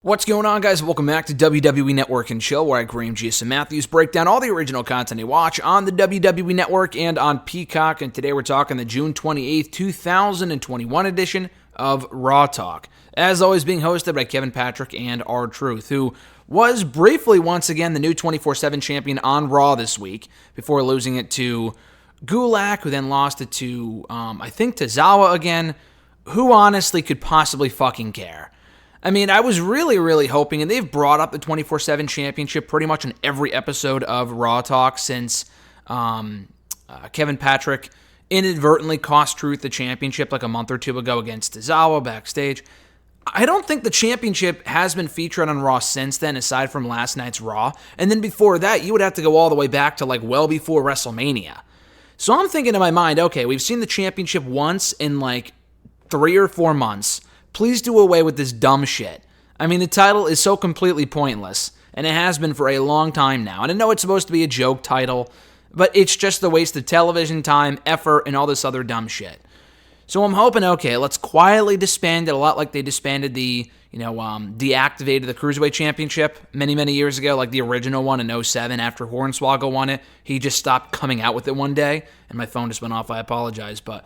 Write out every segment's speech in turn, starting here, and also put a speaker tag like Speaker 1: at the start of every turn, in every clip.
Speaker 1: What's going on, guys? Welcome back to WWE Network and Chill, where I, Graham G.S. Matthews, break down all the original content you watch on the WWE Network and on Peacock. And today we're talking the June 28th, 2021 edition of Raw Talk. As always, being hosted by Kevin Patrick and R-Truth, who was briefly once again the new 24/7 champion on Raw this week, before losing it to Gulak, who then lost it to, I think, Tozawa again. Who honestly could possibly fucking care? I mean, I was really hoping, and they've brought up the 24/7 championship pretty much in every episode of Raw Talk since Kevin Patrick inadvertently cost Truth the championship like a month or two ago against Tozawa backstage. I don't think the championship has been featured on Raw since then, aside from last night's Raw. And then before that, you would have to go all the way back to like well before WrestleMania. So I'm thinking in my mind, okay, we've seen the championship once in like 3 or 4 months. Please do away with this dumb shit. I mean, the title is so completely pointless, and it has been for a long time now. And I know it's supposed to be a joke title, but it's just a waste of television time, effort, and all this other dumb shit. So I'm hoping, okay, let's quietly disband it, a lot like they disbanded deactivated the Cruiserweight Championship many years ago, like the original one in 2007 after Hornswoggle won it. He just stopped coming out with it one day, and my phone just went off. I apologize, but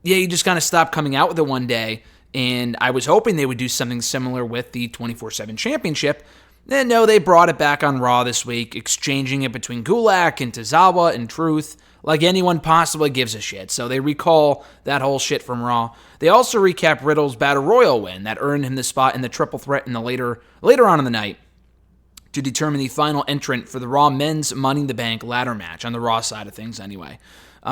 Speaker 1: he just kind of stopped coming out with it one day. And I was hoping they would do something similar with the 24/7 championship. And no, they brought it back on Raw this week, exchanging it between Gulak and Tozawa and Truth, like anyone possibly gives a shit. So they recall that whole shit from Raw. They also recap Riddle's Battle Royal win that earned him the spot in the triple threat in the later on in the night to determine the final entrant for the Raw Men's Money in the Bank ladder match, on the Raw side of things anyway.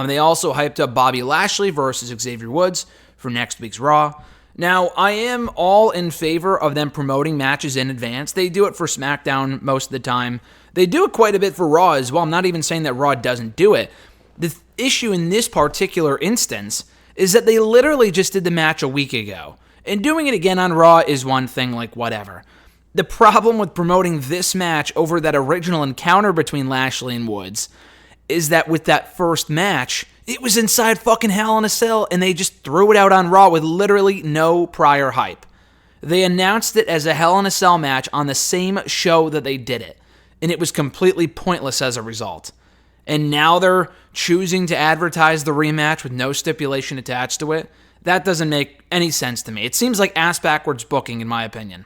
Speaker 1: They also hyped up Bobby Lashley versus Xavier Woods for next week's Raw. Now, I am all in favor of them promoting matches in advance. They do it for SmackDown most of the time. They do it quite a bit for Raw as well. I'm not even saying that Raw doesn't do it. The issue in this particular instance is that they literally just did the match a week ago. And doing it again on Raw is one thing, like whatever. The problem with promoting this match over that original encounter between Lashley and Woods is that with that first match, it was inside fucking Hell in a Cell, and they just threw it out on Raw with literally no prior hype. They announced it as a Hell in a Cell match on the same show that they did it, and it was completely pointless as a result. And now they're choosing to advertise the rematch with no stipulation attached to it. That doesn't make any sense to me. It seems like ass-backwards booking, in my opinion.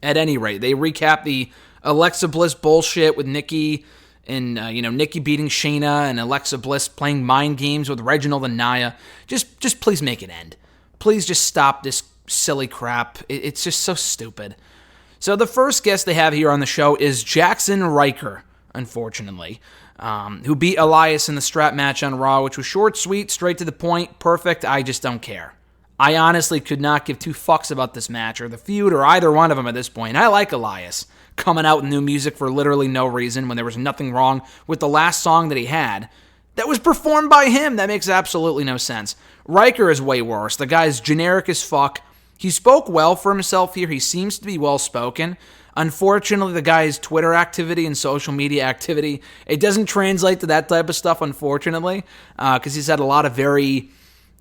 Speaker 1: At any rate, they recap the Alexa Bliss bullshit with Nikki, and, Nikki beating Shayna and Alexa Bliss playing mind games with Reginald and Nia. Just please make it end. Please just stop this silly crap. It's just so stupid. So the first guest they have here on the show is Jackson Riker, unfortunately, who beat Elias in the strap match on Raw, which was short, sweet, straight to the point, perfect. I just don't care. I honestly could not give two fucks about this match or the feud or either one of them at this point. I like Elias coming out with new music for literally no reason when there was nothing wrong with the last song that he had that was performed by him. That makes absolutely no sense. Riker is way worse. The guy's generic as fuck. He spoke well for himself here. He seems to be well-spoken. Unfortunately, the guy's Twitter activity and social media activity, it doesn't translate to that type of stuff, unfortunately, because he's had a lot of very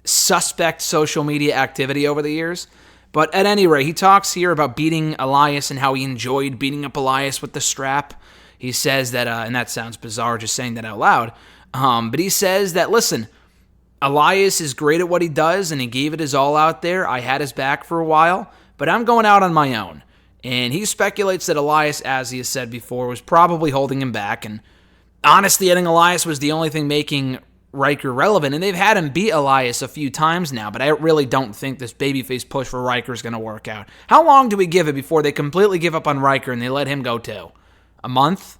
Speaker 1: suspect social media activity over the years. But at any rate, he talks here about beating Elias and how he enjoyed beating up Elias with the strap. He says that, and that sounds bizarre just saying that out loud, but he says that, listen, Elias is great at what he does, and he gave it his all out there. I had his back for a while, but I'm going out on my own. And he speculates that Elias, as he has said before, was probably holding him back, and honestly, I think Elias was the only thing making Riker relevant, and they've had him beat Elias a few times now, but I really don't think this babyface push for Riker is going to work out. How long do we give it before they completely give up on Riker and they let him go too? A month?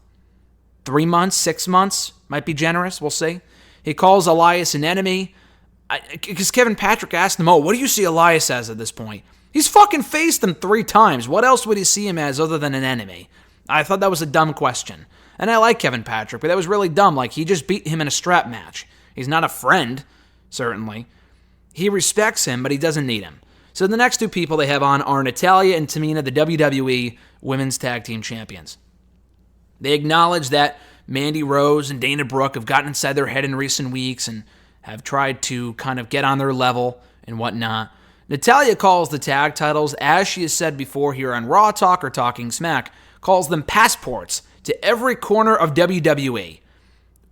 Speaker 1: 3 months? 6 months? Might be generous, we'll see. He calls Elias an enemy, because Kevin Patrick asked him, what do you see Elias as at this point? He's fucking faced him 3 times. What else would he see him as other than an enemy? I thought that was a dumb question. And I like Kevin Patrick, but that was really dumb. Like, he just beat him in a strap match. He's not a friend, certainly. He respects him, but he doesn't need him. So the next two people they have on are Natalya and Tamina, the WWE Women's Tag Team Champions. They acknowledge that Mandy Rose and Dana Brooke have gotten inside their head in recent weeks and have tried to kind of get on their level and whatnot. Natalya calls the tag titles, as she has said before here on Raw Talk or Talking Smack, calls them passports to every corner of WWE,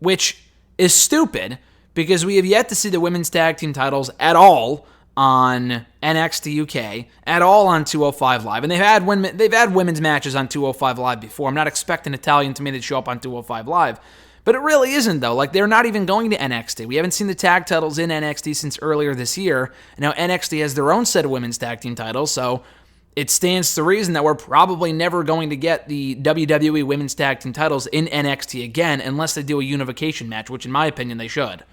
Speaker 1: which is stupid because we have yet to see the women's tag team titles at all on NXT UK, at all on 205 Live. And they've had women's matches on 205 Live before. I'm not expecting Natalya and Tamina to show up on 205 Live. But it really isn't, though. Like, they're not even going to NXT. We haven't seen the tag titles in NXT since earlier this year. Now, NXT has their own set of women's tag team titles, so it stands to reason that we're probably never going to get the WWE women's tag team titles in NXT again unless they do a unification match, which in my opinion they should.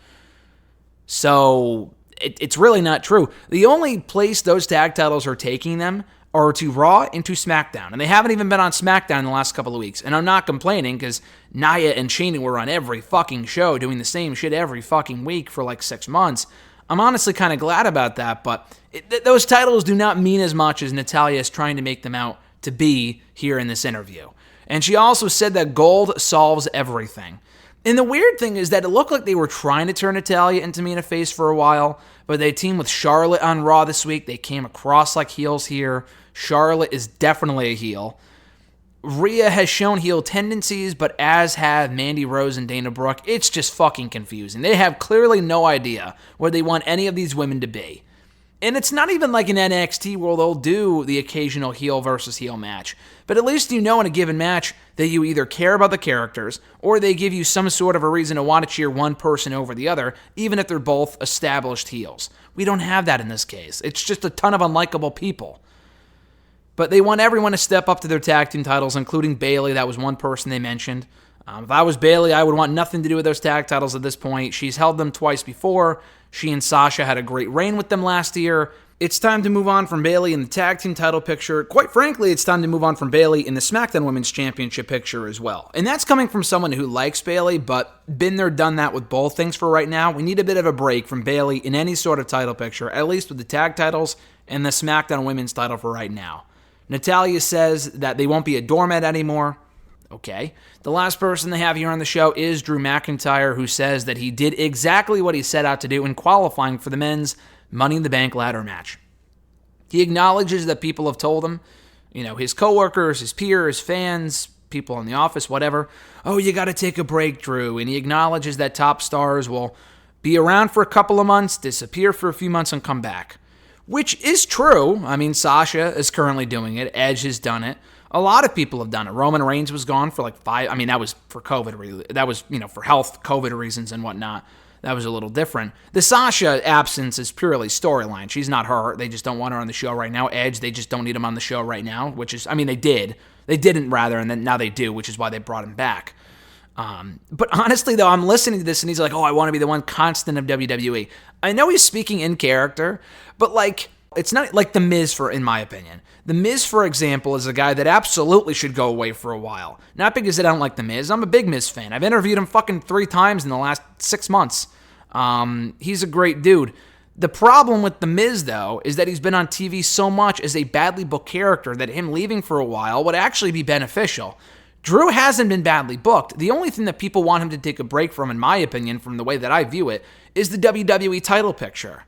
Speaker 1: So it's really not true. The only place those tag titles are taking them are to Raw and to SmackDown. And they haven't even been on SmackDown in the last couple of weeks. And I'm not complaining because Nia and Shayna were on every fucking show doing the same shit every fucking week for like 6 months. I'm honestly kind of glad about that, but those titles do not mean as much as Natalya is trying to make them out to be here in this interview. And she also said that gold solves everything. And the weird thing is that it looked like they were trying to turn Natalya into Tamina face for a while, but they teamed with Charlotte on Raw this week. They came across like heels here. Charlotte is definitely a heel. Rhea has shown heel tendencies, but as have Mandy Rose and Dana Brooke. It's just fucking confusing. They have clearly no idea where they want any of these women to be. And it's not even like an NXT where they'll do the occasional heel versus heel match. But at least you know in a given match that you either care about the characters or they give you some sort of a reason to want to cheer one person over the other, even if they're both established heels. We don't have that in this case. It's just a ton of unlikable people. But they want everyone to step up to their tag team titles, including Bayley. That was one person they mentioned. If I was Bayley, I would want nothing to do with those tag titles at this point. She's held them twice before. She and Sasha had a great reign with them last year. It's time to move on from Bayley in the tag team title picture. Quite frankly, it's time to move on from Bayley in the SmackDown Women's Championship picture as well. And that's coming from someone who likes Bayley, but been there, done that with both things for right now. We need a bit of a break from Bayley in any sort of title picture, at least with the tag titles and the SmackDown Women's title for right now. Natalya says that they won't be a doormat anymore. Okay. The last person they have here on the show is Drew McIntyre, who says that he did exactly what he set out to do in qualifying for the men's Money in the Bank ladder match. He acknowledges that people have told him, his coworkers, his peers, fans, people in the office, whatever, oh, you got to take a break, Drew. And he acknowledges that top stars will be around for a couple of months, disappear for a few months, and come back. Which is true. I mean, Sasha is currently doing it. Edge has done it. A lot of people have done it. Roman Reigns was gone for like 5. I mean, that was for COVID. That was, for health, COVID reasons and whatnot. That was a little different. The Sasha absence is purely storyline. She's not hurt. They just don't want her on the show right now. Edge, they just don't need him on the show right now, which is, they did. They didn't, rather, and then now they do, which is why they brought him back. But honestly, though, I'm listening to this, and he's like, oh, I want to be the one constant of WWE. I know he's speaking in character, but, it's not like The Miz, in my opinion. The Miz, for example, is a guy that absolutely should go away for a while. Not because I don't like The Miz. I'm a big Miz fan. I've interviewed him fucking 3 times in the last 6 months. He's a great dude. The problem with The Miz, though, is that he's been on TV so much as a badly booked character that him leaving for a while would actually be beneficial. Drew hasn't been badly booked. The only thing that people want him to take a break from, in my opinion, from the way that I view it, is the WWE title picture.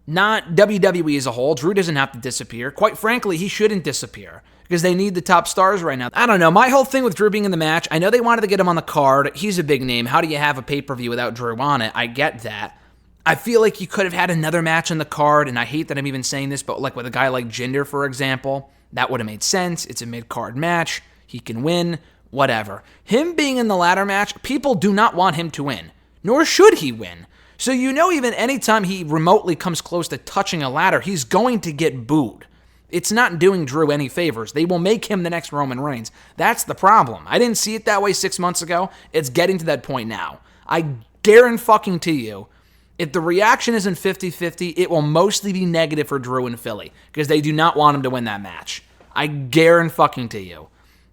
Speaker 1: Not WWE as a whole. Drew doesn't have to disappear. Quite frankly, he shouldn't disappear because they need the top stars right now. I don't know. My whole thing with Drew being in the match, I know they wanted to get him on the card. He's a big name. How do you have a pay-per-view without Drew on it? I get that. I feel like you could have had another match on the card, and I hate that I'm even saying this, but like with a guy like Jinder, for example, that would have made sense. It's a mid-card match. He can win. Whatever. Him being in the ladder match, people do not want him to win. Nor should he win. So even anytime he remotely comes close to touching a ladder, he's going to get booed. It's not doing Drew any favors. They will make him the next Roman Reigns. That's the problem. I didn't see it that way 6 months ago. It's getting to that point now. I guarantee you, if the reaction isn't 50-50, it will mostly be negative for Drew and Philly because they do not want him to win that match. I guarantee you.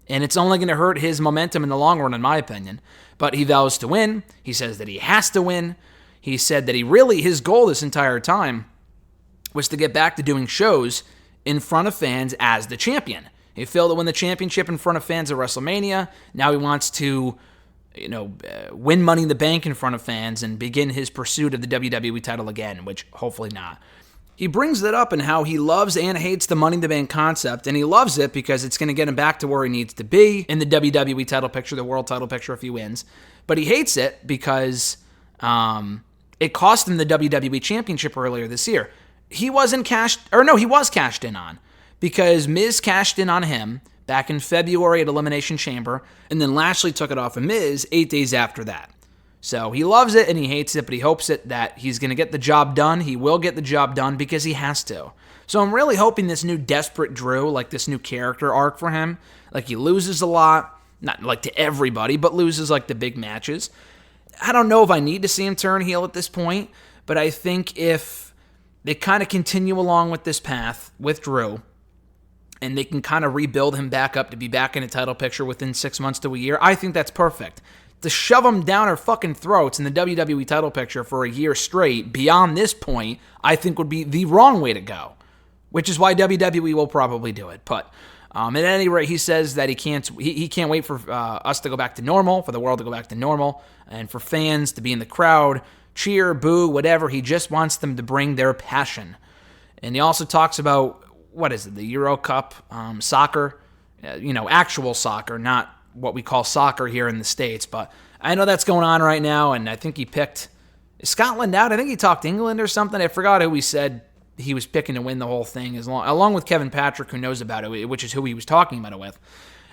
Speaker 1: And it's only going to hurt his momentum in the long run, in my opinion. But he vows to win. He says that he has to win. He said that his goal this entire time was to get back to doing shows in front of fans as the champion. He failed to win the championship in front of fans at WrestleMania. Now he wants to, win Money in the Bank in front of fans and begin his pursuit of the WWE title again, which hopefully not. he brings that up and how he loves and hates the Money in the Bank concept, and he loves it because it's going to get him back to where he needs to be in the WWE title picture, the world title picture if he wins. But he hates it because it cost him the WWE Championship earlier this year. He was cashed in on because Miz cashed in on him back in February at Elimination Chamber, and then Lashley took it off of Miz 8 days after that. So he loves it and he hates it, but he hopes that he's going to get the job done. He will get the job done because he has to. So I'm really hoping this new Desperate Drew, like this new character arc for him, like he loses a lot, not like to everybody, but loses like the big matches. I don't know if I need to see him turn heel at this point, but I think if they kind of continue along with this path with Drew, and they can kind of rebuild him back up to be back in a title picture within 6 months to a year, I think that's perfect. To shove him down our fucking throats in the WWE title picture for a year straight beyond this point, I think would be the wrong way to go, which is why WWE will probably do it. But at any rate, he says that he can't wait for us to go back to normal, for the world to go back to normal, and for fans to be in the crowd, cheer, boo, whatever. He just wants them to bring their passion. And he also talks about, what is it, the Euro Cup, soccer, actual soccer, not what we call soccer here in the States. But I know that's going on right now, and I think he picked Scotland out. I think he talked England or something. I forgot who he said he was picking to win the whole thing, along with Kevin Patrick, who knows about it, which is who he was talking about it with.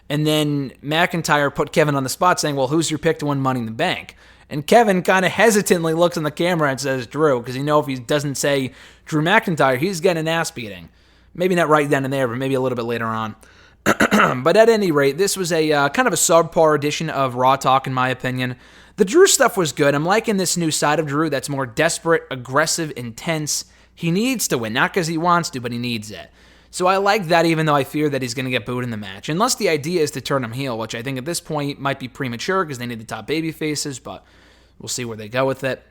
Speaker 1: And then McIntyre put Kevin on the spot saying, well, who's your pick to win Money in the Bank? And Kevin kind of hesitantly looks in the camera and says Drew, because if he doesn't say Drew McIntyre, he's getting an ass beating. Maybe not right then and there, but maybe a little bit later on. But at any rate, this was a kind of a subpar edition of Raw Talk, in my opinion. The Drew stuff was good. I'm liking this new side of Drew that's more desperate, aggressive, intense. He needs to win, not because he wants to, but he needs it. So I like that, even though I fear that he's going to get booed in the match. Unless the idea is to turn him heel, which I think at this point might be premature because they need the top baby faces, but we'll see where they go with it.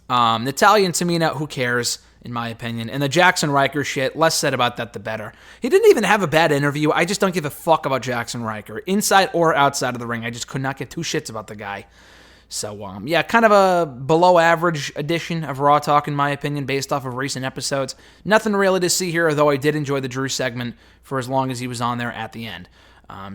Speaker 1: Natalya and Tamina, who cares, in my opinion. And the Jackson Riker shit, less said about that, the better. He didn't even have a bad interview. I just don't give a fuck about Jackson Riker, inside or outside of the ring. I just could not get two shits about the guy. So, kind of a below-average edition of Raw Talk, in my opinion, based off of recent episodes. Nothing really to see here, though I did enjoy the Drew segment for as long as he was on there at the end.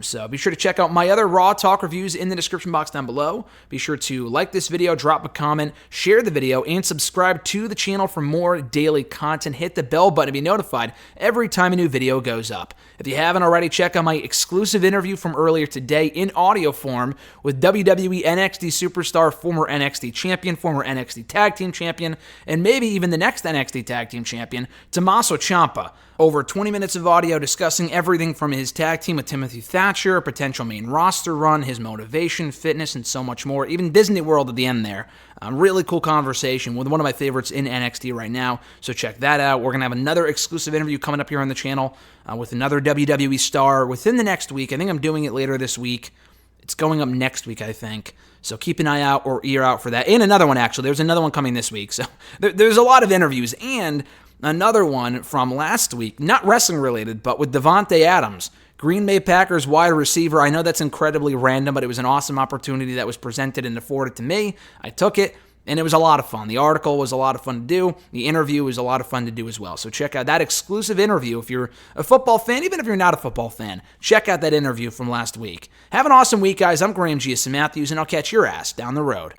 Speaker 1: So be sure to check out my other Raw Talk reviews in the description box down below. Be sure to like this video, drop a comment, share the video, and subscribe to the channel for more daily content. Hit the bell button to be notified every time a new video goes up. If you haven't already, check out my exclusive interview from earlier today in audio form with WWE NXT superstar, former NXT champion, former NXT tag team champion, and maybe even the next NXT tag team champion, Tommaso Ciampa. Over 20 minutes of audio discussing everything from his tag team with Timothy Thatcher, a potential main roster run, his motivation, fitness, and so much more. Even Disney World at the end there. Really cool conversation with one of my favorites in NXT right now, so check that out. We're going to have another exclusive interview coming up here on the channel with another WWE star within the next week. I think I'm doing it later this week. It's going up next week, I think. So keep an eye out or ear out for that. And another one, actually. There's another one coming this week. So there's a lot of interviews. And another one from last week, not wrestling related, but with Devontae Adams, Green Bay Packers wide receiver. I know that's incredibly random, but it was an awesome opportunity that was presented and afforded to me. I took it, and it was a lot of fun. The article was a lot of fun to do. The interview was a lot of fun to do as well. So check out that exclusive interview. If you're a football fan, even if you're not a football fan, check out that interview from last week. Have an awesome week, guys. I'm Graham G. Matthews, and I'll catch your ass down the road.